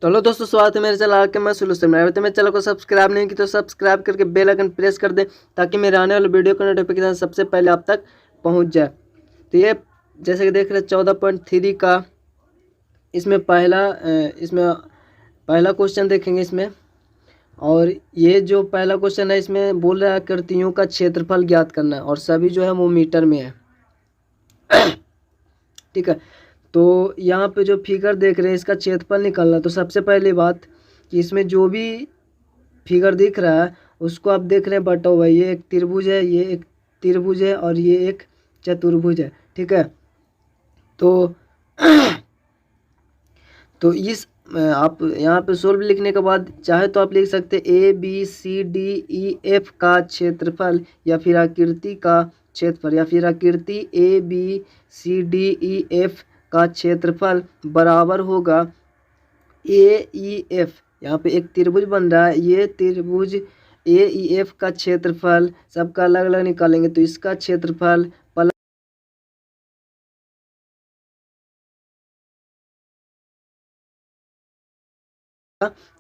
तो हेलो दोस्तों, स्वागत है मेरे चैनल आके मैं सोल्यूशन में। तो मेरे चैनल को सब्सक्राइब नहीं की तो सब्सक्राइब करके बेल आइकन प्रेस कर दें ताकि मेरे आने वाले वीडियो का नोटिफिकेशन सबसे पहले आप तक पहुंच जाए। तो ये जैसे कि देख रहे हैं 14.3 का इसमें पहला क्वेश्चन देखेंगे इसमें। और ये जो पहला क्वेश्चन है इसमें बोल रहा है आकृतियों का क्षेत्रफल ज्ञात करना है और सभी जो है वो मीटर में है। ठीक है, तो यहाँ पे जो फिगर देख रहे हैं इसका क्षेत्रफल निकालना। तो सबसे पहली बात कि इसमें जो भी फिगर दिख रहा है उसको आप देख रहे हैं बटा हुआ है। ये एक त्रिभुज है, ये एक त्रिभुज है और ये एक चतुर्भुज है। ठीक है, तो इस आप यहाँ पे सोल्व लिखने के बाद चाहे तो आप लिख सकते हैं ABCDEF का क्षेत्रफल या फिर आकृति का क्षेत्रफल या फिर आकृति ABCDEF का क्षेत्रफल बराबर होगा AEF। यहाँ पे एक त्रिभुज बन रहा है, ये त्रिभुज AEF का क्षेत्रफल सबका अलग अलग निकालेंगे तो इसका क्षेत्रफल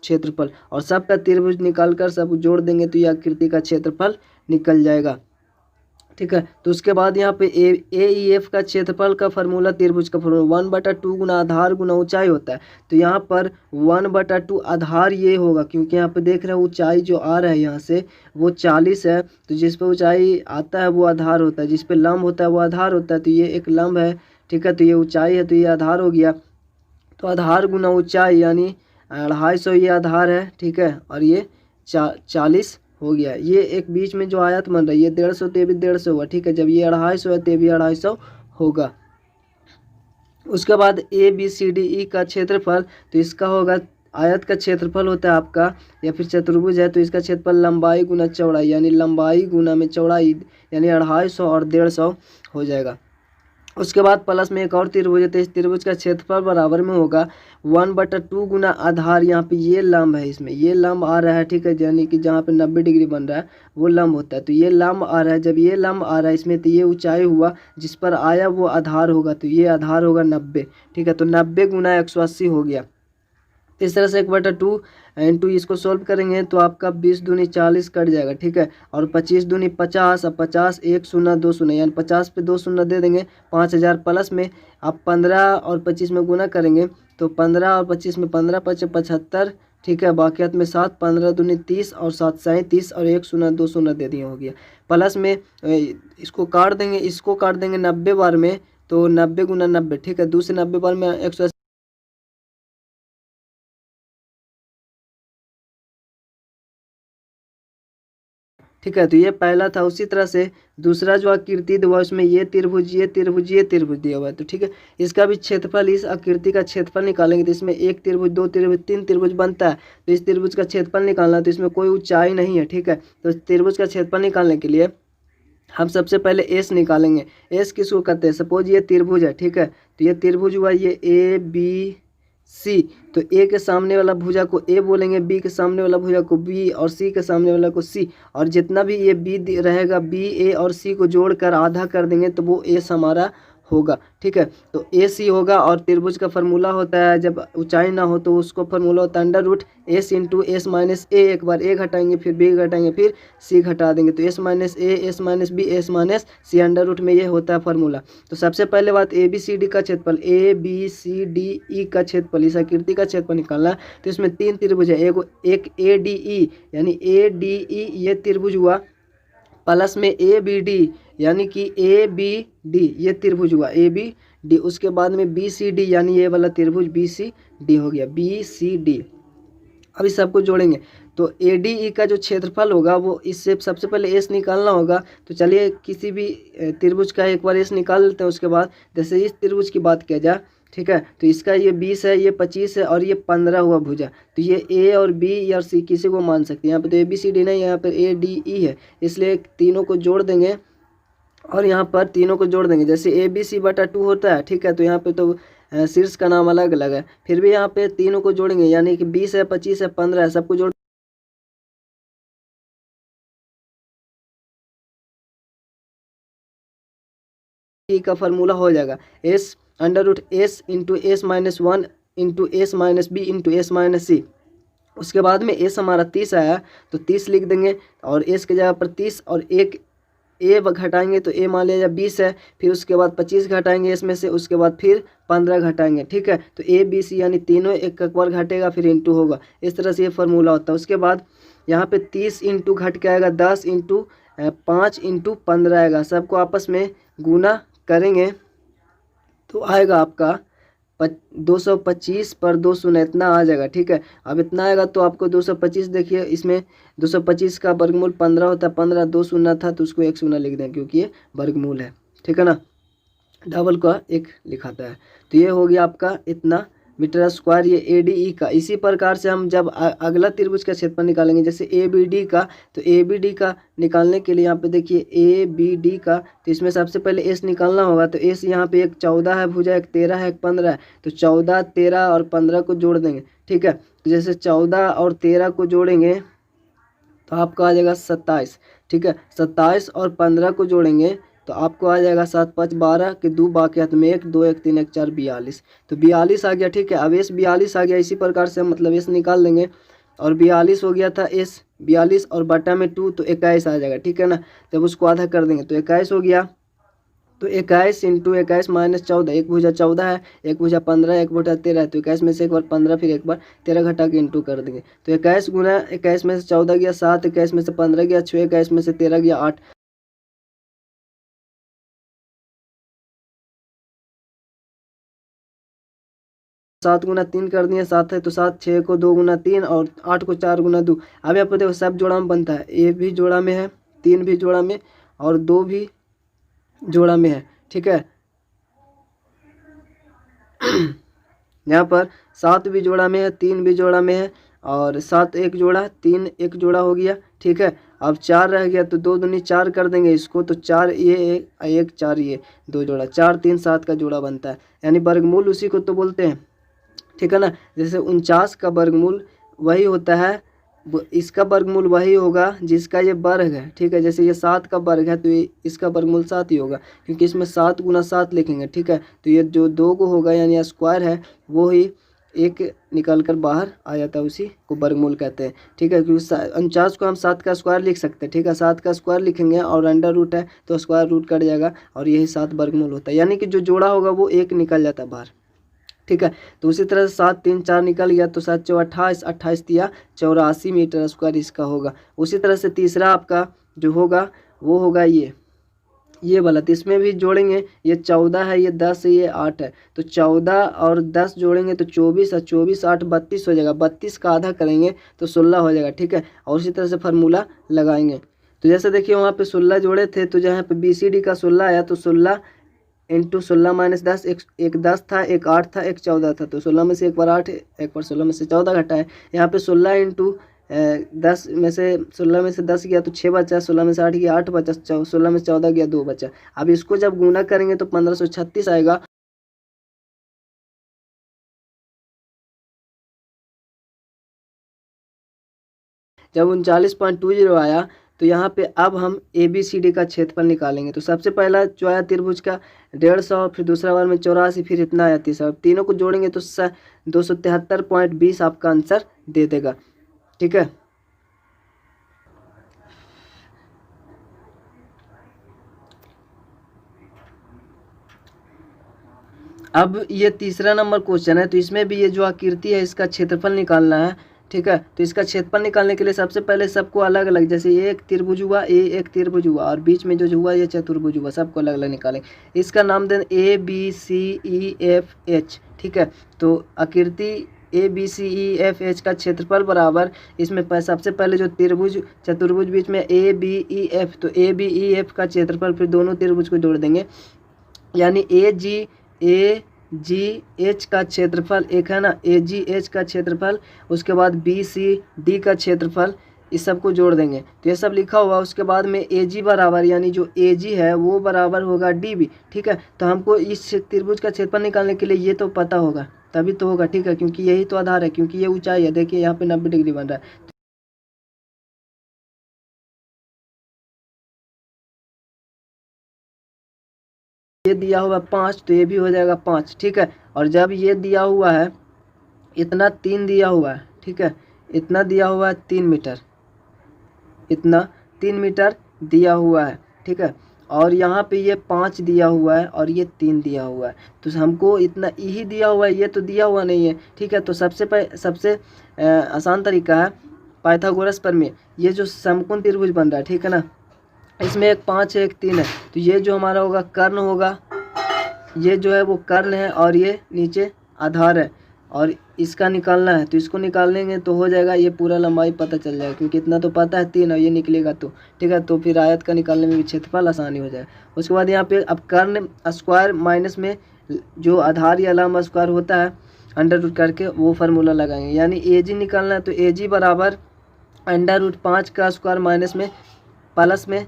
क्षेत्रफल और सबका त्रिभुज निकालकर सब जोड़ देंगे तो यह आकृति का क्षेत्रफल निकल जाएगा। ठीक है, तो उसके बाद यहाँ पे AEF का क्षेत्रफल का फार्मूला त्रिभुज का फार्मूला 1/2 गुना आधार गुना ऊंचाई होता है। तो यहाँ पर 1/2 आधार ये होगा क्योंकि यहाँ पे देख रहे हैं ऊंचाई जो आ रहा है यहाँ से वो 40 है। तो जिस पे ऊंचाई आता है वो आधार होता है, जिस पे लंब होता है वो आधार होता है। तो ये एक लंब है, ठीक है, तो ये ऊंचाई है तो ये आधार हो गया। तो आधार गुना ऊंचाई यानी 250 ये आधार है। ठीक है, और ये 40 हो गया। ये एक बीच में जो आयत बन रहा है ये 150 तो ये भी 150 हुआ। ठीक है, जब ये 250 है तो ये भी 250 होगा। उसके बाद ABCDE का क्षेत्रफल तो इसका होगा, आयत का क्षेत्रफल होता है आपका या फिर चतुर्भुज है तो इसका क्षेत्रफल लंबाई गुना चौड़ाई यानी लंबाई गुना में चौड़ाई यानी 250 और 150 हो जाएगा। उसके बाद प्लस में एक और त्रिभुज है तो इस त्रिभुज का क्षेत्रफल बराबर में होगा 1/2 गुना आधार। यहाँ पे ये लंब है, इसमें ये लंब आ रहा है। ठीक है, यानी कि जहाँ पे 90 डिग्री बन रहा है वो लंब होता है। तो ये लंब आ रहा है, जब ये लंब आ रहा है इसमें तो ये ऊंचाई हुआ जिस पर आया वो आधार होगा। तो ये आधार होगा 90। ठीक है, तो 90 गुना 180 हो गया। इस तरह से 1/2 इंटू इसको सोल्व करेंगे तो आपका 20 दूनी 40 कट जाएगा। ठीक है, और 25 दूनी 50 और 50 1 शून्य 2 शून्य यानी 50 पे 2 शून्य दे देंगे 5000 प्लस में आप 15 और 25 में गुना करेंगे तो 15 और 25 में 15 5 75। ठीक है, बाकियात में 7 15 दूनी 30 और 7 37 और 1 शून्य 2 शून्य दे दिए हो गया। प्लस में इसको काट देंगे, इसको काट देंगे 90 बार में तो 90 गुना 90। ठीक है, 2 से 90 बार में 180 ठीक है, तो ये पहला था। उसी तरह से दूसरा जो आकृति हुआ उसमें ये त्रिभुज ये त्रिभुज ये त्रिभुज दिया हुआ है। तो ठीक है, इसका भी क्षेत्रफल इस आकृति का क्षेत्रफल निकालेंगे तो इसमें एक त्रिभुज 2 त्रिभुज 3 त्रिभुज बनता है। तो इस त्रिभुज का क्षेत्रफल निकालना तो इसमें कोई ऊंचाई नहीं है। ठीक है, तो इस त्रिभुज का क्षेत्रफल निकालने के लिए हम सबसे पहले एस निकालेंगे। एस किसको कहते हैं, सपोज ये त्रिभुज है। ठीक है, तो ये त्रिभुज हुआ ये ABC। तो ए के सामने वाला भुजा को ए बोलेंगे, बी के सामने वाला भुजा को बी और सी के सामने वाला को सी। और जितना भी ये बी रहेगा बी ए और सी को जोड़कर आधा कर देंगे तो वो एस हमारा होगा। ठीक है, तो ए सी होगा। और त्रिभुज का फार्मूला होता है जब ऊंचाई ना हो तो उसको फार्मूला होता है √S इंटू एस माइनस ए। एक बार ए घटाएंगे फिर बी घटाएंगे फिर सी घटा देंगे तो S minus A S minus B S minus C √, में ये होता है फार्मूला। तो सबसे पहले बात ABCD का क्षेत्रफल ABCDE का क्षेत्रफल इस आकृति का क्षेत्रफल निकालना। तो इसमें 3 त्रिभुज है, एक ADE यानी ADE ये त्रिभुज हुआ, प्लस में ABD यानी कि ABD ये त्रिभुज हुआ ABD। उसके बाद में BCD यानी ये वाला त्रिभुज BCD हो गया BCD। अब इस सबको जोड़ेंगे तो ADE का जो क्षेत्रफल होगा वो इससे सबसे पहले एस निकालना होगा। तो चलिए किसी भी त्रिभुज का एक बार एस निकाल लेते हैं। उसके बाद जैसे इस त्रिभुज की बात किया जाए, ठीक है, तो इसका ये 20 है, ये 25 है और ये 15 हुआ भुजा। तो ये ए और बी और सी किसी को मान सकते हैं। यहाँ पे तो ABCD नहीं, यहाँ पर ADE है, इसलिए तीनों को जोड़ देंगे और यहाँ पर तीनों को जोड़ देंगे। जैसे ABC/2 होता है, ठीक है, तो यहाँ पे तो शीर्ष का नाम अलग अलग है, फिर भी यहाँ पे तीनों को जोड़ेंगे यानी कि 20 है 25 है 15 है, सबको जोड़ का फार्मूला हो जाएगा S √S into S-1 into S minus B into S minus C. उसके बाद में एस हमारा 30 आया तो 30 लिख देंगे और एस की जगह पर 30 और एक ए घटाएंगे तो ए मान लिया 20 है, फिर उसके बाद 25 घटाएंगे इसमें से, उसके बाद फिर 15 घटाएंगे। ठीक है, तो ए बी सी यानी तीनों एक बार घटेगा फिर इंटू होगा, इस तरह से ये फार्मूला होता है। उसके बाद यहाँ पे 30 इंटू घट के आएगा 10 इंटू 5 इंटू 15 आएगा, सबको आपस में गुना करेंगे तो आएगा आपका 225 पर 2 शून्य इतना आ जाएगा। ठीक है, अब इतना आएगा तो आपको 225 देखिए इसमें 225 का वर्गमूल 15 होता है, 15 2 शून्य था तो उसको 1 शून्य लिख दें क्योंकि ये वर्गमूल है। ठीक है ना, डबल का 1 लिखाता है। तो ये हो गया आपका इतना मीटर स्क्वायर ये ADE का। इसी प्रकार से हम जब अगला त्रिभुज का क्षेत्रफल निकालेंगे जैसे ABD का, तो ABD का निकालने के लिए यहाँ पे देखिए ABD का, तो इसमें सबसे पहले S निकालना होगा। तो S यहाँ पे एक 14 है भुजा, एक 13 है, एक 15 है, तो 14 13 और 15 को जोड़ देंगे। ठीक है, तो जैसे 14 और 13 को जोड़ेंगे तो आपका आ जाएगा 27। ठीक है, 27 और 15 को जोड़ेंगे तो आपको आ जाएगा 7 5 12 के 2 बाकी हाथ में 1 2 1 3 1 4 42। तो 42 आ गया। ठीक है, अब एस 42 आ गया, इसी प्रकार से हम मतलब एस निकाल देंगे और 42 हो गया था एस 42 और बटा में 2 तो 21 आ जाएगा। ठीक है ना, जब उसको आधा कर देंगे तो 21 हो गया। तो 21 इंटू 21 माइनस 14, एक भुजा 14 है, एक भुजा 15, एक भुजा 13 है, तो 21 में से एक बार 15 फिर एक बार 13 घटा के इंटू कर देंगे। तो 21 गुना 21 में से 14 गया 7, 21 में से 15 गया 6, 21 में से 13 गया 8। 7 गुना 3 कर दिए 7 है तो 7, 6 को 2 गुना 3 और 8 को 4 गुना 2। अब यहाँ पर देखो सब जोड़ा में बनता है, ए भी जोड़ा में है, 3 भी जोड़ा में और 2 भी जोड़ा में है। ठीक है, यहाँ पर 7 भी जोड़ा में है, 3 भी जोड़ा में है और 7 एक जोड़ा 3 एक जोड़ा हो गया। ठीक है, अब 4 रह गया तो 2 दूनी 4 कर देंगे इसको, तो 4 ये एक 4 ये 2 जोड़ा, 4 3 7 का जोड़ा बनता है, यानी वर्गमूल उसी को तो बोलते हैं। ठीक है ना, जैसे 49 का वर्गमूल वही होता है, इसका वर्गमूल वही होगा जिसका ये वर्ग है। ठीक है, जैसे ये 7 का वर्ग है तो ये इसका वर्गमूल 7 ही होगा क्योंकि इसमें 7 गुना 7 लिखेंगे। ठीक है, तो ये जो 2 को होगा यानी स्क्वायर है वो ही एक निकल कर बाहर आ जाता है, उसी को वर्गमूल कहते हैं। ठीक है, क्योंकि 49 को हम 7 का स्क्वायर लिख सकते हैं। ठीक है, 7 का स्क्वायर लिखेंगे और अंडर रूट है तो स्क्वायर रूट कट जाएगा और यही 7 वर्गमूल होता है, यानी कि जो जोड़ा होगा वो एक निकल जाता है बाहर। ठीक है, तो उसी तरह से 7 3 4 निकल गया तो 7 4 28, 28 दिया 84 मीटर स्क्वायर इसका होगा। उसी तरह से तीसरा आपका जो होगा वो होगा ये वाला, तो इसमें भी जोड़ेंगे, ये 14 है, ये 10 है, ये 8 है, तो 14 और 10 जोड़ेंगे तो 24 है, 24 8 32 हो जाएगा, 32 का आधा करेंगे तो 16 हो जाएगा। ठीक है, और उसी तरह से फार्मूला लगाएंगे। तो जैसे देखिए वहाँ पे 16 जोड़े थे तो जहाँ पे BCD का 16 आया तो 16 इंटू 16 माइनस 10, एक 10 था, एक 8 था, एक 14 था, तो 16 में से एक बार 8 एक बार 16 में से 14 घटा है। यहाँ पे 16 इंटू 10 में से 16 में से 10 गया तो 6 बचा, 16 में से 8 गया 8 बचा, 16 में से 14 गया 2 बचा। अब इसको जब गुना करेंगे तो 1536 आएगा। जब 39.20 आया तो यहाँ पे अब हम ABCD का क्षेत्रफल निकालेंगे। तो सबसे पहला जो आया त्रिभुज का 150, फिर दूसरा बार में 84, फिर इतना आया तीसरा, तीनों को जोड़ेंगे तो 273.20 आपका आंसर दे देगा। ठीक है, अब ये तीसरा नंबर क्वेश्चन है, तो इसमें भी ये जो आकृति है इसका क्षेत्रफल निकालना है। ठीक है, तो इसका क्षेत्रफल निकालने के लिए सबसे पहले सबको अलग अलग, जैसे ये एक त्रिभुज हुआ, एक त्रिभुज हुआ और बीच में जो हुआ ये चतुर्भुज हुआ, सबको अलग अलग निकालेंगे। इसका नाम दें ABCEFH। ठीक है, तो आकृति ABCEFH का क्षेत्रफल बराबर, इसमें सबसे पहले जो त्रिभुज चतुर्भुज बीच में ABEF, तो ABEF का क्षेत्रफल फिर दोनों त्रिभुज को जोड़ देंगे, यानी AGH का क्षेत्रफल एक है ना, AGH का क्षेत्रफल, उसके बाद BCD का क्षेत्रफल, इस सब को जोड़ देंगे तो ये सब लिखा हुआ। उसके बाद में AG बराबर, यानी जो AG है वो बराबर होगा DB। ठीक है, तो हमको इस त्रिभुज का क्षेत्रफल निकालने के लिए ये तो पता होगा तभी तो होगा। ठीक है, क्योंकि यही तो आधार है, क्योंकि ये ऊंचाई है, देखिए यहाँ पे 90 डिग्री बन रहा है। ये दिया हुआ 5 तो ये भी हो जाएगा 5। ठीक है, और जब ये दिया हुआ है इतना 3 दिया हुआ है, ठीक है, इतना दिया हुआ है 3 मीटर, इतना 3 मीटर दिया हुआ है, ठीक है। और यहाँ पे ये 5 दिया हुआ है और ये 3 दिया हुआ है, तो हमको इतना ही दिया हुआ है, ये तो दिया हुआ नहीं है, ठीक है। तो सबसे आसान तरीका है पाइथागोरस प्रमेय। ये जो समकोण त्रिभुज बन रहा है, ठीक है ना, इसमें एक 5 है एक 3 है, तो ये जो हमारा होगा कर्ण होगा, ये जो है वो कर्ण है और ये नीचे आधार है, और इसका निकालना है तो इसको निकालेंगे तो हो जाएगा, ये पूरा लंबाई पता चल जाएगा क्योंकि इतना तो पता है 3 और ये निकलेगा तो, ठीक है। तो फिर आयत का निकालने में भी क्षेत्रफल आसानी हो जाएगा। उसके बाद यहाँ पे अब कर्ण स्क्वायर माइनस में जो आधार या लंब स्क्वायर होता है अंडर रूट करके वो फार्मूला लगाएंगे, यानी AG निकालना है तो AG बराबर √5 का स्क्वायर माइनस में प्लस में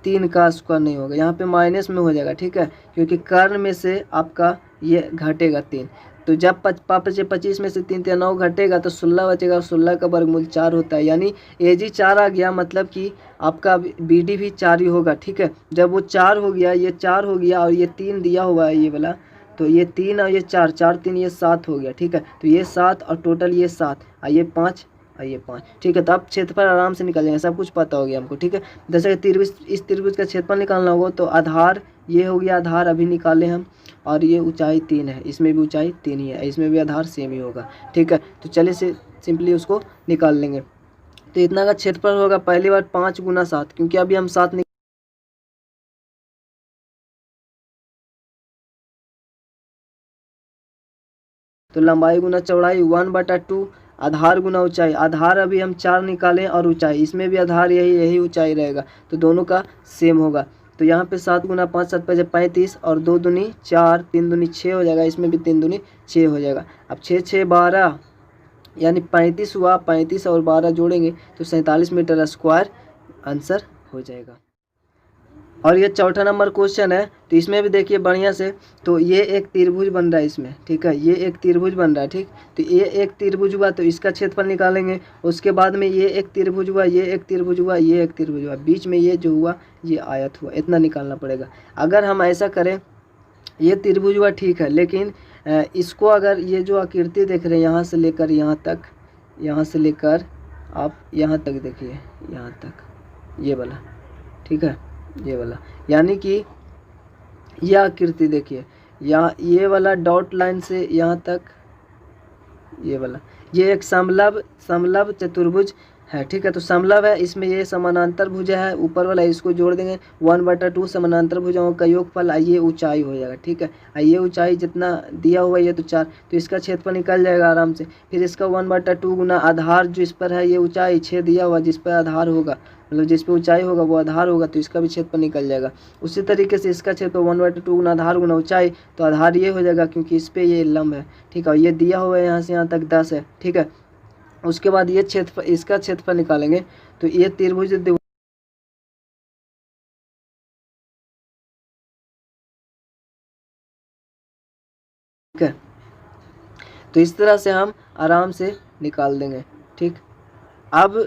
3 का स्क्वायर नहीं होगा, यहाँ पे माइनस में हो जाएगा, ठीक है, क्योंकि कर्ण में से आपका ये घटेगा 3, तो जब 25 में से 3 3 9 घटेगा तो 16 बचेगा, और 16 का वर्गमूल 4 होता है, यानी AG 4 आ गया, मतलब कि आपका BD भी 4 ही होगा, ठीक है। जब वो 4 हो गया, ये 4 हो गया और ये 3 दिया हुआ है ये वाला, तो ये 3 और ये 4 4 3 ये 7 हो गया, ठीक है। तो ये 7 और टोटल ये 7 और ये 5 और ये 5, ठीक है। तो अब क्षेत्रफल आराम से निकल जाएंगे, सब कुछ पता हो गया हमको, ठीक है। जैसे कि इस त्रिभुज का क्षेत्रफल निकालना होगा तो आधार ये हो गया, आधार अभी निकाले हम, और ये ऊंचाई 3 है, इसमें भी ऊंचाई 3 ही है, इसमें भी आधार सेम ही होगा, ठीक है। तो चलिए से सिंपली उसको निकाल लेंगे। तो इतना का क्षेत्रफल होगा पहली बार 5 गुना 7, क्योंकि अभी हम 7 तो लंबाई गुना चौड़ाई 1/2, आधार गुना ऊंचाई, आधार अभी हम 4 निकालें और ऊंचाई, इसमें भी आधार यही ऊंचाई रहेगा, तो दोनों का सेम होगा। तो यहाँ पे 7 गुना 5 7 5 35 और 2 दूनी 4 3 दूनी 6 हो जाएगा, इसमें भी 3 दूनी 6 हो जाएगा। अब 6 6 12 यानी 35 हुआ, 35 और 12 जोड़ेंगे तो 47 मीटर स्क्वायर आंसर हो जाएगा। और ये चौथा नंबर क्वेश्चन है, तो इसमें भी देखिए बढ़िया से, तो ये एक त्रिभुज बन रहा है इसमें, ठीक है, ये एक त्रिभुज बन रहा है, ठीक। तो ये एक त्रिभुज हुआ तो इसका क्षेत्रफल निकालेंगे, उसके बाद में ये एक त्रिभुज हुआ, ये एक त्रिभुज हुआ, ये एक त्रिभुज हुआ, बीच में ये जो हुआ ये आयत हुआ, इतना निकालना पड़ेगा। अगर हम ऐसा करें, ये त्रिभुज हुआ ठीक है, लेकिन इसको अगर ये जो आकृति देख रहे हैं यहाँ से लेकर यहाँ तक, यहाँ से लेकर आप यहाँ तक देखिए, यहाँ तक ये वाला, ठीक है, ये वाला, यानी कि यह आकृति देखिए, यहाँ ये वाला डॉट लाइन से यहाँ तक ये वाला, ये एक समलंब चतुर्भुज है, ठीक है। तो समलंब है, इसमें ये समानांतर भुजा है, ऊपर वाला इसको जोड़ देंगे, 1/2 समानांतर भुजाओं का योगफल, ये ऊंचाई हो जाएगा, ठीक है। ये ऊंचाई जितना दिया हुआ है ये तो 4, तो इसका क्षेत्रफल निकल जाएगा आराम से। फिर इसका 1/2 गुना आधार जो इस पर है, ये ऊंचाई 6 दिया हुआ, जिस पर आधार होगा, मतलब जिस पे ऊंचाई होगा वो आधार होगा, तो इसका भी क्षेत्रफल निकल जाएगा। उसी तरीके से इसका क्षेत्रफल 1/2 गुना आधार गुना ऊंचाई, तो आधार ये हो जाएगा क्योंकि इस पे ये लंब है, ठीक है, और ये दिया हुआ है यहाँ से यहाँ तक 10 है, ठीक है। उसके बाद ये क्षेत्रफल, इसका क्षेत्रफल निकालेंगे, तो ये त्रिभुज ठीक है। तो इस तरह से हम आराम से निकाल देंगे, ठीक। अब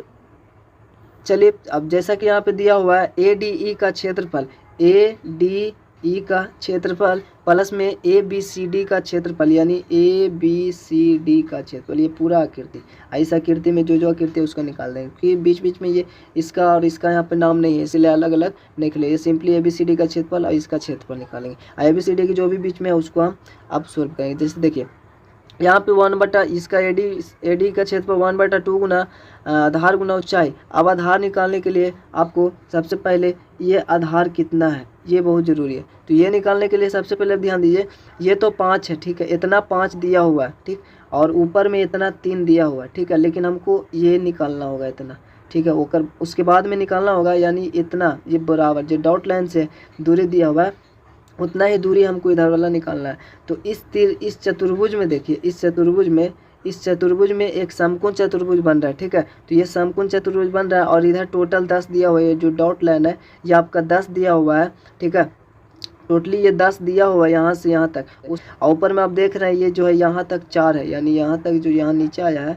चलिए, अब जैसा कि यहाँ पे दिया हुआ है ADE का क्षेत्रफल, ADE का क्षेत्रफल प्लस में ABCD का क्षेत्रफल, यानी ABCD का क्षेत्रफल, ये पूरा आकृति, इस आकृति में जो आकृति है उसका निकाल देंगे, क्योंकि बीच बीच में ये इसका और इसका यहाँ पे नाम नहीं है, इसलिए अलग अलग निकले। ये सिंपली ABCD का क्षेत्रफल और इसका क्षेत्रफल निकालेंगे, ABCD की जो भी बीच में है उसको हम अब सोल्व करेंगे। जैसे देखिए यहाँ पे इसका AD का क्षेत्रफल 1/2 गुना आधार गुना ऊंचाई। अब आधार निकालने के लिए आपको सबसे पहले ये आधार कितना है ये बहुत ज़रूरी है, तो ये निकालने के लिए सबसे पहले ध्यान दीजिए, ये तो 5 है, ठीक है, इतना 5 दिया हुआ है, ठीक, और ऊपर में इतना 3 दिया हुआ है, ठीक है, लेकिन हमको ये निकालना होगा इतना, ठीक है, उसके बाद में निकालना होगा, यानी इतना ये बराबर जो डॉट लाइन से दूरी दिया हुआ है उतना ही दूरी हमको इधर वाला निकालना है। तो इस चतुर्भुज में देखिए, इस चतुर्भुज में एक समकोण चतुर्भुज बन रहा है, ठीक है। तो ये समकोण चतुर्भुज बन रहा है और इधर टोटल 10 दिया हुआ है, जो डॉट लाइन है ये आपका 10 दिया हुआ है, ठीक है, टोटली ये 10 दिया हुआ है यहाँ से यहाँ तक। उस ऊपर में आप देख रहे हैं ये जो है यहाँ तक 4 है, यानी यहाँ तक जो यहाँ नीचे आया है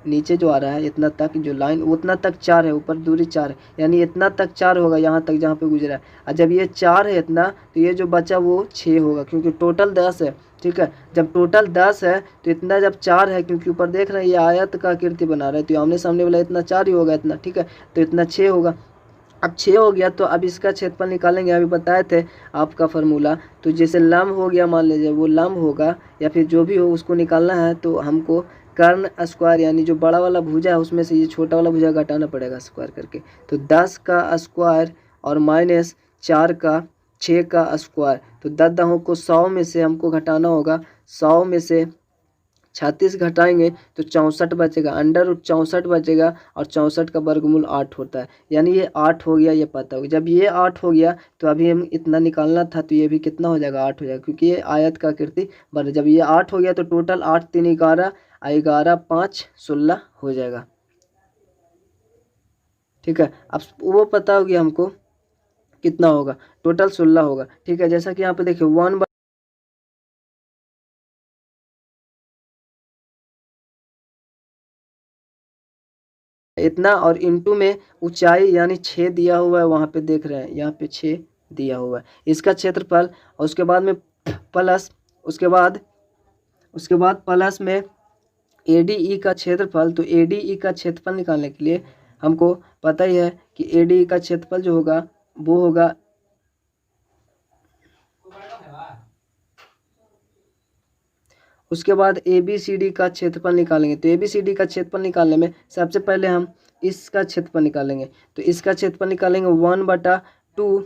नीचे जो आ रहा है इतना तक जो लाइन उतना तक 4 है, ऊपर दूरी 4 है, यानी इतना तक 4 होगा यहाँ तक जहाँ पे गुजरा है। और जब ये 4 है इतना, तो ये जो बचा वो 6 होगा, क्योंकि टोटल 10 है। ठीक है, जब टोटल 10 है तो इतना जब 4 है, क्योंकि ऊपर देख रहे हैं ये आयत का आकृति बना रहा है, तो आमने सामने वाला इतना 4 ही होगा इतना। ठीक है, तो इतना 6 होगा। अब 6 हो गया तो अब इसका क्षेत्रफल निकालेंगे। अभी बताए थे आपका फार्मूला। तो जैसे लंब हो गया, मान लीजिए वो लंब होगा या फिर जो भी हो उसको निकालना है, तो हमको कर्ण स्क्वायर यानी जो बड़ा वाला भुजा है उसमें से ये छोटा वाला भुजा घटाना पड़ेगा स्क्वायर करके। तो 10 का स्क्वायर और माइनस 4 का 6 का स्क्वायर, तो 10 दहों को 100 में से हमको घटाना होगा। 100 में से 36 घटाएंगे तो 64 बचेगा, अंडर रूट 64 बचेगा, और 64 का वर्गमूल 8 होता है, यानी ये 8 हो गया, ये पता होगा। जब ये 8 हो गया तो अभी हम इतना निकालना था, तो ये भी कितना हो जाएगा, 8 हो जाएगा, क्योंकि ये आयत का आकृति बन। जब ये 8 हो गया तो टोटल 8 3 11, 11 5 16 हो जाएगा। ठीक है, अब वो पता हो गया हमको कितना होगा, टोटल 16 होगा। ठीक है, जैसा कि यहाँ पे देखिए 1 इतना, और इंटू में ऊंचाई यानी 6 दिया हुआ है, वहाँ पे देख रहे हैं यहाँ पे 6 दिया हुआ है इसका क्षेत्रफल। और उसके बाद में प्लस, उसके बाद प्लस में ADE का क्षेत्रफल। तो ADE का क्षेत्रफल निकालने के लिए हमको पता ही है कि ADE का क्षेत्रफल जो होगा वो होगा, उसके बाद ABCD का क्षेत्रफल निकालेंगे। तो ABCD का क्षेत्रफल निकालने में सबसे पहले हम इसका क्षेत्रफल निकालेंगे। तो इसका क्षेत्रफल निकालेंगे 1/2,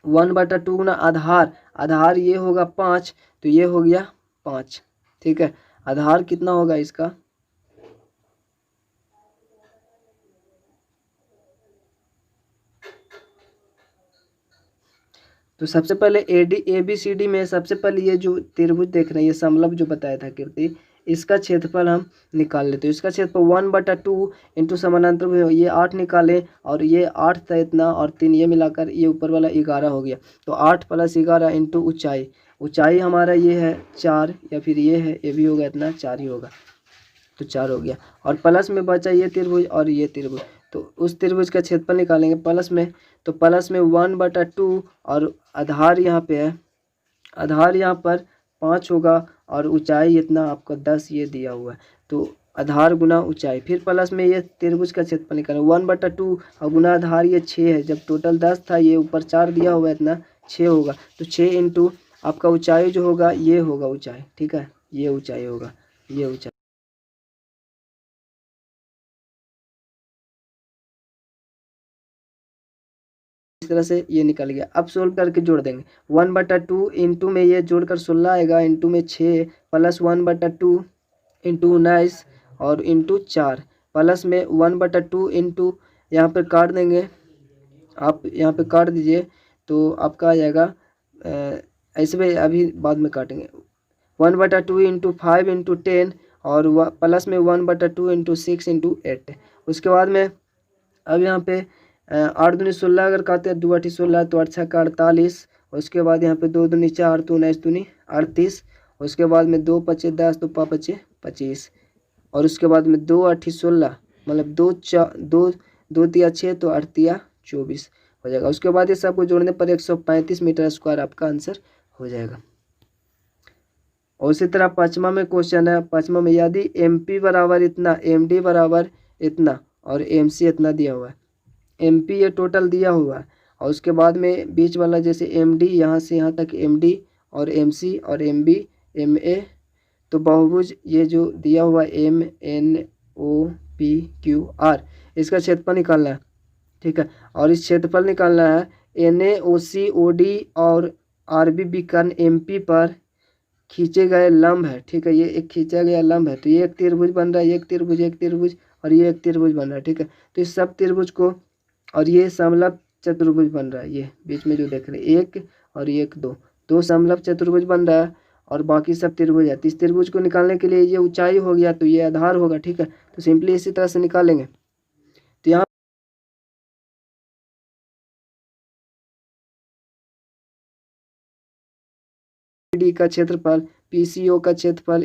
1/2 गुना आधार, आधार ये होगा 5, तो ये हो गया 5। ठीक है, आधार कितना होगा इसका, तो सबसे पहले ABCD में सबसे पहले ये जो त्रिभुज देख रहे हैं, ये समलंब जो बताया था कीर्ति, इसका क्षेत्रफल हम निकाल लेते हैं। इसका क्षेत्रफल 1/2 इंटू समानांतर में ये 8 निकाले, और ये 8 था इतना, और 3 ये मिलाकर ये ऊपर वाला 11 हो गया। तो 8 + 11 इंटू ऊंचाई, ऊंचाई हमारा ये है 4, या फिर ये भी होगा इतना 4 ही होगा, तो 4 हो गया। और प्लस में बचा ये त्रिभुज और ये त्रिभुज, तो उस त्रिभुज का क्षेत्रफल निकालेंगे प्लस में। तो प्लस में 1/2, और आधार यहाँ पे है, आधार यहाँ पर 5 होगा, और ऊंचाई इतना आपका 10 ये दिया हुआ है, तो आधार गुना ऊंचाई। फिर प्लस में ये त्रिभुज का क्षेत्रफल निकालेंगे 1/2, और गुना आधार ये 6 है, जब टोटल 10 था, ये ऊपर 4 दिया हुआ है इतना 6 होगा, तो 6 इंटू आपका ऊंचाई जो होगा ये होगा ऊंचाई। ठीक है, ये ऊंचाई होगा, ये ऊंचाई। इस तरह से ये निकल गया। अब सोल्व करके जोड़ देंगे, 1/2 इंटू में ये जोड़कर 16 आएगा, इंटू में 6, प्लस 1/2 इंटू 19, और इंटू 4, प्लस में 1/2 इंटू, यहाँ पर काट देंगे, आप यहाँ पे काट दीजिए, तो आपका आ जाएगा ऐसे में, अभी बाद में काटेंगे, 1/2 इंटू 5 इंटू 10, और प्लस में 1/2 इंटू 6 इंटू 8। उसके बाद में अब यहाँ पे 8 दूनी 16 अगर काटते हैं, 2 8 16, तो 8 6 48, उसके बाद यहाँ पे 2 दूनी 4, 2 19 दूनी 38, उसके बाद में 2 5 10, तो 5 5 25, और उसके बाद में 2 8 16, मतलब 2 4 2 2 3 6, तो 8 3 24 हो जाएगा। उसके बाद ये सबको जोड़ने पर 135 मीटर स्क्वायर आपका आंसर हो जाएगा। और उसी तरह पाँचवा में क्वेश्चन है, पाँचवा में यदि MP बराबर इतना, MD बराबर इतना, और MC इतना दिया हुआ है, MP ये टोटल दिया हुआ है, और उसके बाद में बीच वाला जैसे MD यहाँ से यहाँ तक MD, और MC और MB MA, तो बहुभुज ये जो दिया हुआ MNOPQR, इसका क्षेत्रफल निकालना है। ठीक है, और इस क्षेत्रफल निकालना है NaOCOD और RB विकर्ण MP पर खींचे गए लंब है। ठीक है, ये एक खींचा गया लंब है, तो ये एक त्रिभुज बन रहा है, एक त्रिभुज, एक त्रिभुज, और ये एक त्रिभुज बन रहा है। ठीक है, तो इस सब त्रिभुज को, और ये समलंब चतुर्भुज बन रहा है, ये बीच में जो देख रहे हैं, एक और एक, दो समलंब चतुर्भुज बन रहा है, और बाकी सब त्रिभुज है। तो इस त्रिभुज को निकालने के लिए ये ऊंचाई हो गया, तो ये आधार होगा। ठीक है, तो सिंपली इसी तरह से निकालेंगे। तो यहाँ डी का क्षेत्रफल, PCO का क्षेत्रफल,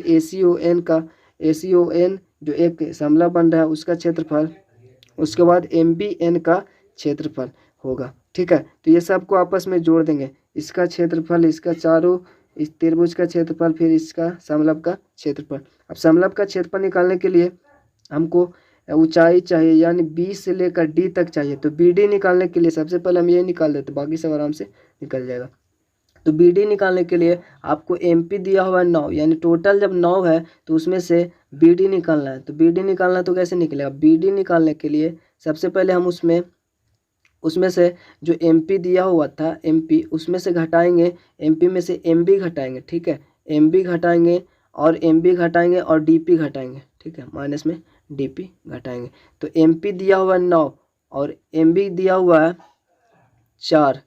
ACON जो एक समलंब बन रहा है उसका क्षेत्रफल, उसके बाद MBN का क्षेत्रफल होगा। ठीक है, तो ये सबको आपस में जोड़ देंगे, इसका क्षेत्रफल, इसका चारों, इस त्रिभुज का क्षेत्रफल, फिर इसका समलंब का क्षेत्रफल। अब समलंब का क्षेत्रफल निकालने के लिए हमको ऊंचाई चाहिए, यानी B से लेकर D तक चाहिए। तो BD निकालने के लिए सबसे पहले हम ये निकाल देते, बाकी सब आराम से निकल जाएगा। तो BD निकालने के लिए आपको MP दिया हुआ है 9, यानी टोटल जब 9 है तो उसमें से BD निकालना है। तो BD निकालना तो कैसे निकलेगा? BD निकालने के लिए सबसे पहले हम उसमें से जो MP दिया हुआ था MP, उसमें से घटाएंगे, MP में से MB घटाएंगे। ठीक है, MB घटाएंगे और MB घटाएंगे और DP घटाएंगे। ठीक है, माइनस में DP घटाएंगे। तो MP दिया हुआ है 9 और MB दिया हुआ है 4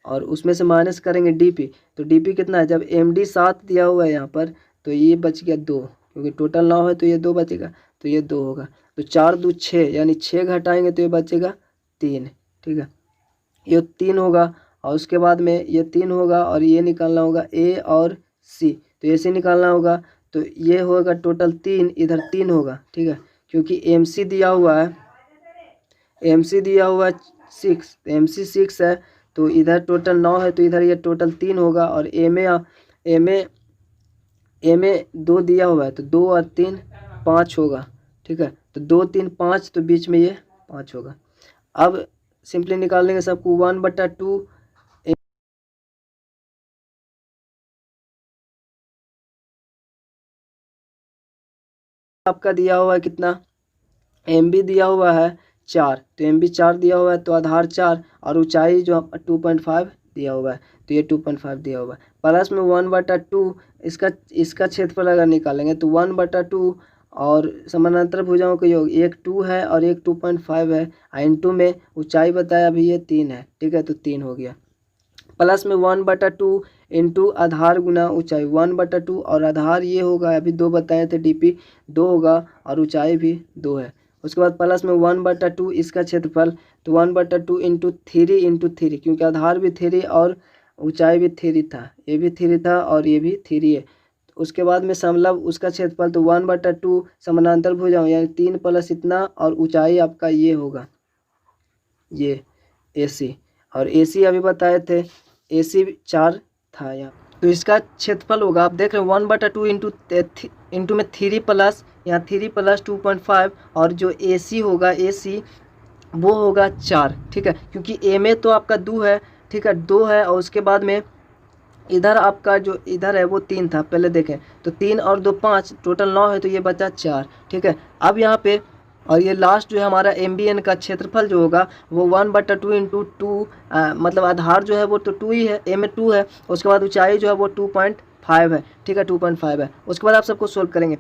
और उसमें से माइनस करेंगे DP। तो DP कितना है? जब MD 7 दिया हुआ है यहाँ पर, तो ये बच गया 2, क्योंकि टोटल 9 है तो ये 2 बचेगा, तो ये 2 होगा। तो 4 2 6, यानी 6 घटाएंगे तो ये बचेगा 3। ठीक है, ये 3 होगा और उसके बाद में ये 3 होगा और ये निकालना होगा A और C। तो AC निकालना होगा, तो ये होगा टोटल 3, इधर 3 होगा। ठीक है, क्योंकि MC दिया हुआ है 6, तो MC 6 है, तो इधर टोटल 9 है, तो इधर ये टोटल 3 होगा। और MA 2 दिया हुआ है, तो 2 और 3 5 होगा। ठीक है, तो 2 3 5, तो बीच में ये 5 होगा। अब सिंपली निकाल लेंगे सबको, 1/2 आपका दिया हुआ है कितना? MB दिया हुआ है 4, तो MB 4 दिया हुआ है, तो आधार 4 और ऊंचाई जो 2.5 दिया हुआ है, तो ये 2.5 दिया हुआ है। प्लस में 1/2 इसका क्षेत्रफल अगर निकालेंगे तो 1/2 और समानांतर भुजाओं का योग, एक 2 है और एक 2.5 है। इनटू में ऊंचाई बताया अभी ये 3 है। ठीक है, तो 3 हो गया। प्लस में 1/2 इंटू आधार गुना ऊंचाई, 1/2 और आधार ये होगा, अभी 2 बताए थे, DP 2 होगा और ऊंचाई भी 2 है। उसके बाद प्लस में 1/2 इसका क्षेत्रफल, तो 1/2 इंटू 3, क्योंकि आधार भी 3 और ऊंचाई भी 3 था, ये भी 3 था और ये भी 3 है। उसके बाद में समलंब उसका क्षेत्रफल, तो 1/2 समानांतर भुजाओं, यानी 3 प्लस इतना और ऊंचाई आपका ये होगा, ये AC। और AC अभी बताए थे, AC 4 था यहाँ, तो इसका क्षेत्रफल होगा, आप देख रहे हैं 1/2 इंटू में 3 प्लस, यहाँ 3 प्लस 2.5 और जो AC होगा, AC वो होगा 4। ठीक है, क्योंकि MA तो आपका 2 है। ठीक है, 2 है और उसके बाद में इधर आपका जो इधर है वो 3 था, पहले देखें, तो 3 और 2 5, टोटल 9 है, तो ये बचा 4। ठीक है, अब यहाँ पे और ये लास्ट जो है हमारा MBN का क्षेत्रफल जो होगा वो 1/2 इंटू 2, मतलब आधार जो है वो तो 2 ही है, MA 2 है। उसके बाद ऊंचाई जो है वो 2.5 है। ठीक है, 2.5 है। उसके बाद आप सबको सोल्व करेंगे,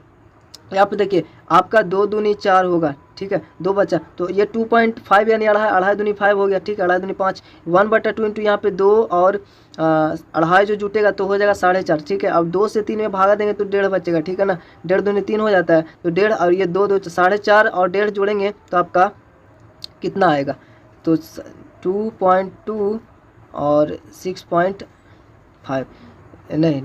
यहाँ पे देखिए आपका 2 दूनी 4 होगा। ठीक है, 2 बचा, तो ये 2.5 यानी अढ़ाई दूनी 5 हो गया। ठीक है, अढ़ाई दूनी 5, 1/2 इंटू यहाँ पे 2 और अढ़ाई जो जुटेगा तो हो जाएगा 4.5। ठीक है, अब 2 से 3 में भागा देंगे तो 1.5 बचेगा। ठीक है ना, 1.5 दूनी 3 हो जाता है, तो 1.5 और ये 2 2 4.5 और 1.5 जोड़ेंगे तो आपका कितना आएगा? तो 2.2 और 6.5, नहीं,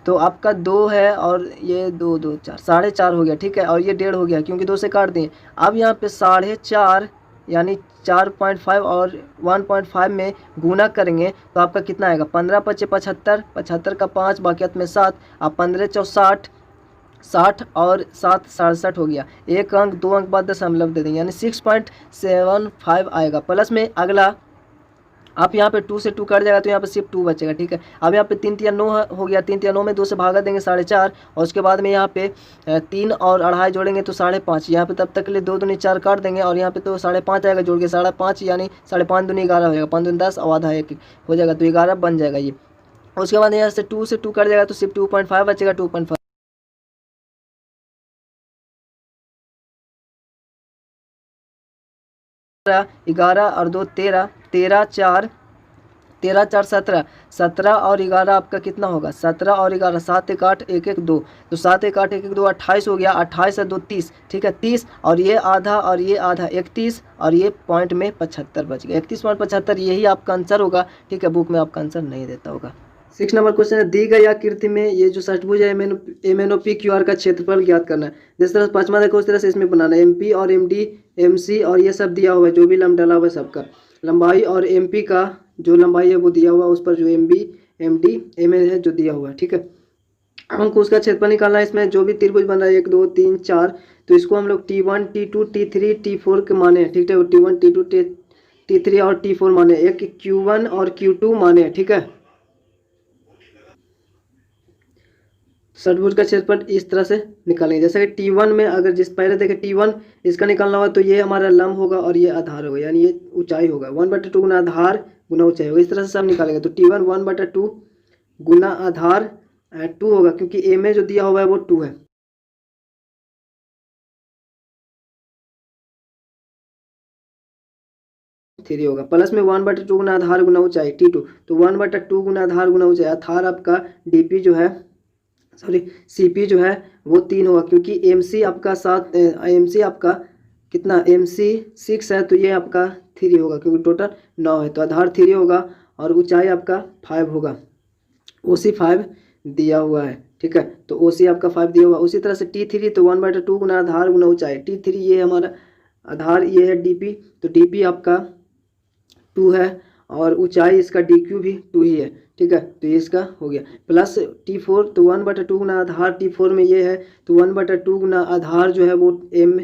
तो आपका 2 है और ये 2 2 4, 4.5 हो गया। ठीक है, और ये 1.5 हो गया क्योंकि 2 से काट दिए। अब यहाँ पे 4.5 यानी 4.5 और 1.5 में गुना करेंगे तो आपका कितना आएगा? 15 × 5 = 75, 75 का 5 बाकियत में 7, अब 15 × 4 = 60 और 7 67 हो गया। एक अंक 2 अंक बाद दशमलव दे देंगे, यानी 6.75 आएगा। प्लस में अगला आप यहाँ पे 2 से 2 कट जाएगा तो यहाँ पे सिर्फ 2 बचेगा। ठीक है, अब यहाँ पे 3 3 9 हो गया, 3 3 9 में 2 से भागा देंगे 4.5 और उसके बाद में यहाँ पे 3 और अढ़ाई जोड़ेंगे तो 5.5। यहाँ पे तब तक के लिए 2 दूनी 4 काट देंगे और यहाँ पे तो 5.5 आएगा जोड़ के, 5.5 यानी 5.5 दूनी 11 हो जाएगा, 5 दूनी 10 और आधा 1 हो जाएगा, तो 11 बन जाएगा ये। उसके बाद यहाँ से 2 से 2 कट जाएगा तो सिर्फ 2.5 बचेगा, 2.5 11 और 2 13, 13 4 17, 17 और 11 आपका कितना होगा? 17 और 11, 7 1 8 1 1 2, तो 7 1 8 1 1 2 28 हो गया, 28 और 2 30। ठीक है, 30 और ये आधा 31 और ये पॉइंट में 75 बच गया, 31.75 यही आपका आंसर होगा। ठीक है, बुक में आपका आंसर नहीं देता होगा। 6 नंबर क्वेश्चन है, दी गई आकृति में ये जो षटभुज है MNOP QR का क्षेत्रफल ज्ञात करना है। जिस तरह 5वां देखो उस तरह से इसमें बनाना है। MP और MD MC और ये सब दिया हुआ है, जो भी लंब डला हुआ है सबका लंबाई, और MP का जो लंबाई है वो दिया हुआ है, उस पर जो MB MD MN है जो दिया हुआ है, ठीक है। हमको उसका क्षेत्रफल निकालना है। इसमें जो भी त्रिभुज बन रहा है 1 2 3 4, तो इसको हम लोग T1 T2 T3 T4 के माने, ठीक है। T1 T2 T3 और T4 माने, एक Q1 और Q2 माने, ठीक है। षटभुज का क्षेत्रफल इस तरह से निकालेंगे, जैसे कि T1 में अगर जिस पहले देखें T1 इसका निकालना हुआ तो ये हमारा लंब होगा और ये आधार होगा, यानी ये ऊंचाई होगा। 1/2 गुना आधार गुना ऊंचाई होगा, इस तरह से सब निकालेंगे। तो T1 1/2 गुना आधार 2 होगा, क्योंकि ए में जो दिया हुआ है वो 2 है। थ्री होगा, प्लस में 1/2 गुना आधार गुना ऊंचाई T2, तो 1/2 गुना आधार गुना ऊंचाई, आधार आपका DP जो है, सॉरी CP जो है वो 3 होगा, क्योंकि MC आपका 7, MC आपका कितना MC 6 है, तो ये आपका 3 होगा, क्योंकि टोटल 9 है। तो आधार 3 होगा और ऊंचाई आपका 5 होगा। OC 5 दिया हुआ है, ठीक है। तो OC आपका 5 दिया हुआ। उसी तरह से T3 तो 1/2 गुना आधार गुना ऊंचाई, T3 ये हमारा आधार, ये है DP, तो DP आपका 2 है और ऊंचाई इसका DQ भी 2 ही है, ठीक है। तो ये इसका हो गया। प्लस T4 तो 1/2 गुना आधार T4 में ये है, तो 1/2 गुना आधार जो है वो M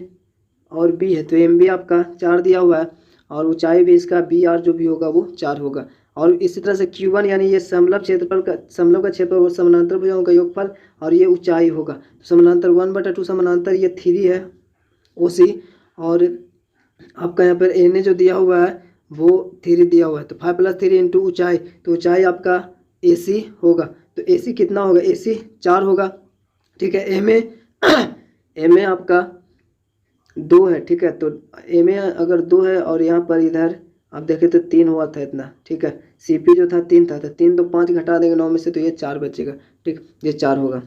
और B है, तो MB आपका 4 दिया हुआ है और ऊंचाई भी इसका BR जो भी होगा वो 4 होगा। और इसी तरह से Q1 यानी ये समलंब क्षेत्रफल का क्षेत्रफल और समानांतर भुजाओं का योगफल, और ये ऊंचाई होगा। तो समानांतर 1/2 समानांतर ये 3 है OC, और आपका यहाँ पर NA जो दिया हुआ है वो 3 दिया हुआ है, तो 5 + 3 इंटू ऊंचाई, तो ऊंचाई आपका AC होगा। तो AC कितना होगा, AC 4 होगा, ठीक है। MA आपका 2 है, ठीक है। तो MA अगर 2 है और यहाँ पर इधर आप देखें तो 3 हुआ था इतना, ठीक है। CP जो था 3 था, तो 3 तो 5 घटा देंगे 9 में से, तो ये 4 बचेगा, ठीक, ये 4 होगा।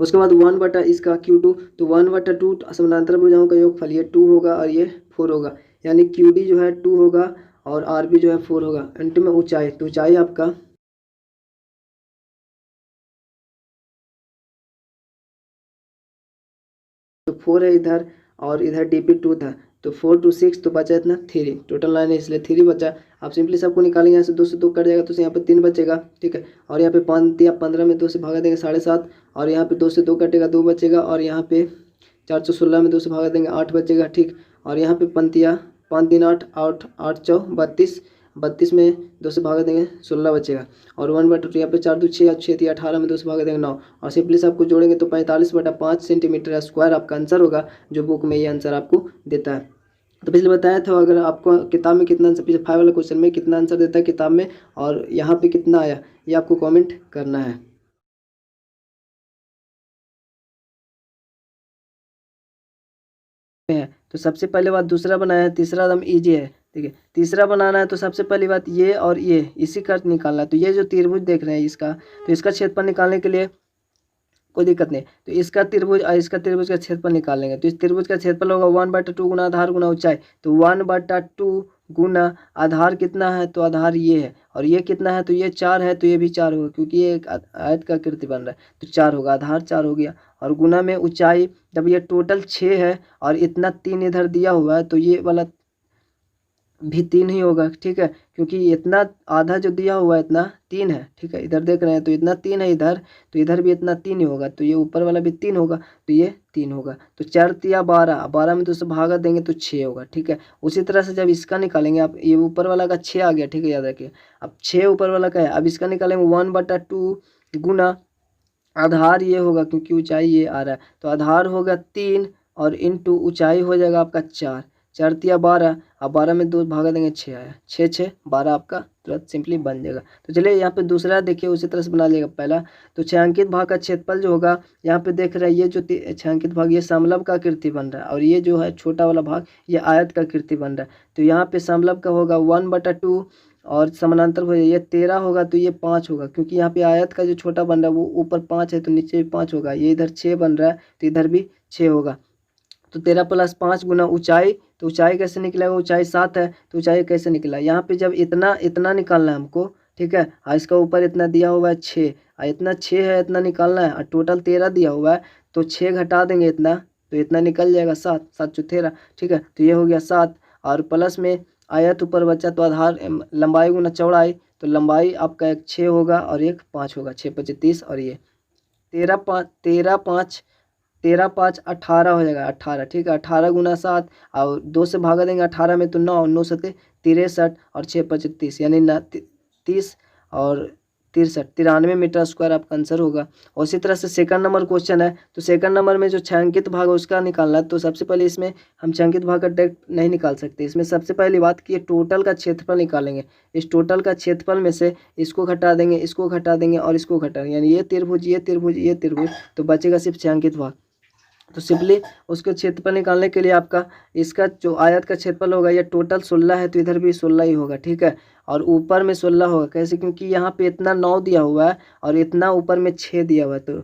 उसके बाद 1 इसका Q2, तो 1/2 समानांतर भुजाओं का योगफल, ये 2 होगा और ये 4 होगा, यानी QD जो है 2 होगा और RB जो है 4 होगा। अंत में ऊंचाई, तो ऊंचाई आपका तो 4 है इधर, और इधर DP 2 था, तो 4 2 6, तो बचा इतना 3, टोटल 9 है इसलिए 3 बचा। आप सिंपली सबको निकालेंगे, यहाँ से 2 से 2 कट जाएगा, तो यहाँ पे 3 बचेगा, ठीक है। और यहाँ पे 5 या 15 में 2 से भागा देंगे 7.5, और यहाँ पे 2 से 2 कटेगा 2 बचेगा, और यहाँ पे 416 में 2 से भागा देंगे 8 बचेगा, ठीक। और यहाँ पे पंक्तियाँ 5 3 8 8 8 4 32, 32 में 2 से भागा देंगे 16 बचेगा, और 1/2 यहाँ पे 4 2 6 6 3 18 में 2 से भागा देंगे 9, और सिंपली सबको जोड़ेंगे तो 45/5 सेंटीमीटर स्क्वायर आपका आंसर होगा, जो बुक में ये आंसर आपको देता है। तो पिछले बताया था, अगर आपको किताब में कितना आंसर, पिछले 5 वाले क्वेश्चन में कितना आंसर देता है किताब में, और यहाँ पे कितना आया, ये आपको कमेंट करना है। तो सबसे पहले बात दूसरा बनाया है, तीसरा एकदम ईजी है, ठीक है। तीसरा बनाना है तो सबसे पहली बात ये और ये इसी का निकालना है। तो ये जो त्रिभुज देख रहे हैं इसका, तो इसका क्षेत्रफल निकालने के लिए कोई दिक्कत नहीं, तो इसका त्रिभुज और इसका त्रिभुज का क्षेत्रफल निकाल लेंगे। तो इस त्रिभुज का क्षेत्रफल होगा 1/2 गुना आधार गुना ऊंचाई, तो 1/2 गुना आधार कितना है, तो आधार ये है, और ये कितना है, तो ये 4 है, तो ये भी 4 होगा, क्योंकि ये एक आयत का आकृति बन रहा है, तो 4 होगा, आधार 4 हो गया। और गुना में ऊंचाई, जब ये टोटल 6 है और इतना 3 इधर दिया हुआ है, तो ये वाला भी 3 ही होगा, ठीक है, क्योंकि इतना आधा जो दिया हुआ है इतना 3 है, ठीक है। इधर देख रहे हैं तो इतना 3 है इधर, तो इधर भी इतना 3 ही होगा, तो ये ऊपर वाला भी 3 होगा, तो ये 3 होगा। तो 4 3 12, 12 में 2 से भागा देंगे तो 6 होगा, ठीक है। उसी तरह से जब इसका निकालेंगे आप, ये ऊपर वाला का 6 आ गया, ठीक है, याद रखिए। अब 6 ऊपर वाला का है, अब इसका निकालेंगे 1/2 गुना आधार ये होगा, क्योंकि ऊंचाई ये आ रहा है, तो आधार होगा 3 और इंटू ऊंचाई हो जाएगा आपका 4, 4 3 12, अब 12 में 2 भागा देंगे 6 आया, 6 6 12 आपका तुरंत सिंपली बन जाएगा। तो चलिए यहाँ पे दूसरा देखिए, उसी तरह से बना लिएगा पहला। तो छायांकित भाग का क्षेत्रफल जो होगा, यहाँ पे देख रहे हैं ये जो छायांकित भाग, ये समलंब का आकृति बन रहा है, और ये जो है छोटा वाला भाग ये आयत का आकृति बन रहा है। तो यहाँ पे समलंब का होगा 1/2, और समानांतर हो ये 13 होगा, तो ये 5 होगा, क्योंकि यहाँ पे आयत का जो छोटा बन रहा है वो ऊपर 5 है, तो नीचे भी 5 होगा। ये इधर 6 बन रहा है, तो इधर भी 6 होगा। तो 13 + 5 गुना ऊंचाई, तो ऊंचाई कैसे निकलेगा, ऊंचाई 7 है, तो ऊंचाई कैसे निकला, यहाँ पे जब इतना इतना निकालना है हमको, ठीक है। और इसका ऊपर इतना दिया हुआ है 6, और इतना 6 है, इतना निकालना है, और टोटल 13 दिया हुआ है, तो 6 घटा देंगे इतना, तो इतना निकल जाएगा 7, 7 चौ 13, ठीक है। तो ये हो गया 7, और प्लस में आयत ऊपर बचा, तो आधार लंबाई गुना चौड़ाई, तो लंबाई आपका एक 6 होगा और एक 5 होगा, 6 5 30, और ये 13 5 18 हो जाएगा, 18, ठीक है। 18 गुना 7, और 2 से भागा देंगे 18 में, तो 9, 9 सते 63, और 6 5 30, यानी 30 और 63, 93 मीटर स्क्वायर आपका आंसर होगा। और इसी तरह से सेकंड नंबर क्वेश्चन है, तो सेकंड नंबर में जो छायांकित भाग है उसका निकालना है। तो सबसे पहले इसमें हम छायांकित भाग का डायरेक्ट नहीं निकाल सकते, इसमें सबसे पहली बात कि टोटल का क्षेत्रफल निकालेंगे। इस टोटल का क्षेत्रफल में से इसको घटा देंगे, इसको घटा देंगे, और इसको घटा देंगे, यानी ये त्रिभुज, ये त्रिभुज, ये त्रिभुज, तो बचेगा सिर्फ छायांकित भाग। तो सिंपली उसके क्षेत्रफल निकालने के लिए आपका इसका जो आयत का क्षेत्रफल होगा, ये टोटल 16 है, तो इधर भी 16 ही होगा, ठीक है। और ऊपर में 16 होगा, कैसे? क्योंकि यहाँ पे इतना 9 दिया हुआ है और इतना ऊपर में 6 दिया हुआ है, तो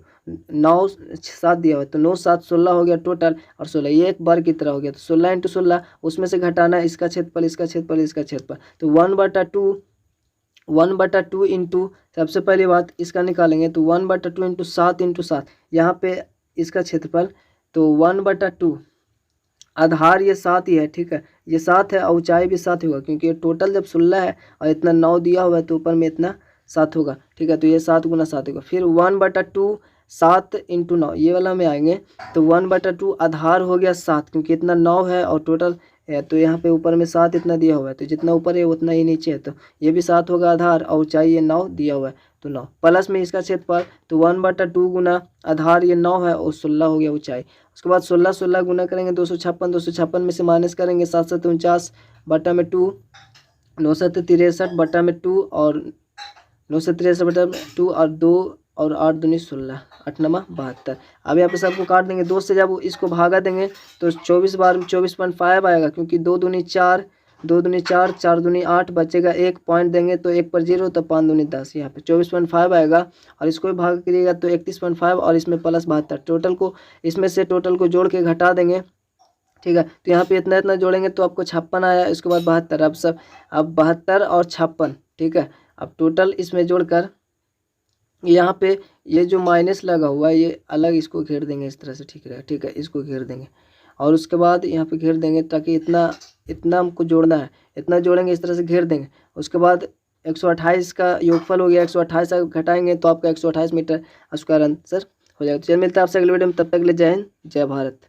9 7 दिया हुआ है, तो 9 7 16 हो गया टोटल, और 16 ये एक बार की तरह हो गया, तो 16 × 16, उसमें से घटाना इसका क्षेत्रफल, इसका क्षेत्रफल, इसका क्षेत्रफल, तो 1/2 इंटू, सबसे पहली बात इसका निकालेंगे, तो 1/2 इंटू 7 × 7, यहाँ पे इसका क्षेत्रफल, तो 1/2, आधार ये 7 ही है, ठीक है, ये 7 है, और ऊंचाई भी 7 होगा, क्योंकि ये टोटल जब 16 है और इतना 9 दिया हुआ है, तो ऊपर में इतना 7 होगा, ठीक है। तो ये 7 गुना 7 होगा। फिर 1/2 7 × 9, ये वाला में आएंगे, तो 1/2 आधार हो गया 7, क्योंकि इतना 9 है और टोटल है, तो यहाँ पे ऊपर में 7 इतना दिया हुआ है, तो जितना ऊपर है उतना ही नीचे है, तो ये भी 7 होगा आधार, और ऊंचाई ये 9 दिया हुआ है, तो 9 प्लस में इसका क्षेत्रफल, तो 1/2 गुना आधार ये 9 है और 16 हो गया ऊंचाई। उसके बाद 16 16 गुना करेंगे 256, 256 में से माइनस करेंगे 7 7 49 बटा में 2, 9 7 63 बटा में 2, और 9 से 63 बटा में 2, और 2 और 8 दूनी 16, 8 9 72। अब यहाँ पे सबको काट देंगे, 2 से जब इसको भागा देंगे तो 24 बार 24.5 आएगा, क्योंकि 2 दूनी 4, 2 दूनी 4, 4 दूनी 8, बचेगा 1 पॉइंट देंगे, तो 1 पर 0, तो 5 दूनी 10, यहाँ पे 24.5 आएगा, और इसको भी भाग करिएगा तो 31.5, और इसमें प्लस 72, टोटल को इसमें से टोटल को जोड़ के घटा देंगे, ठीक है। तो यहाँ पे इतना इतना जोड़ेंगे तो आपको 56 आया, इसके बाद 72, अब 72 और 56, ठीक है। अब टोटल इसमें जोड़कर यहाँ पे ये जो माइनस लगा हुआ है ये अलग, इसको घेर देंगे इस तरह से, ठीक रहेगा, ठीक है, इसको घेर देंगे, और उसके बाद यहाँ पे घेर देंगे, ताकि इतना इतना हमको जोड़ना है, इतना जोड़ेंगे, इस तरह से घेर देंगे। उसके बाद 128 का योगफल हो गया, 128 घटाएंगे तो आपका 128 मीटर स्क्वायर आंसर हो जाएगा। तो चलिए मिलता है आपसे अगले वीडियो में, तब तक के लिए जय हिंद, जय भारत।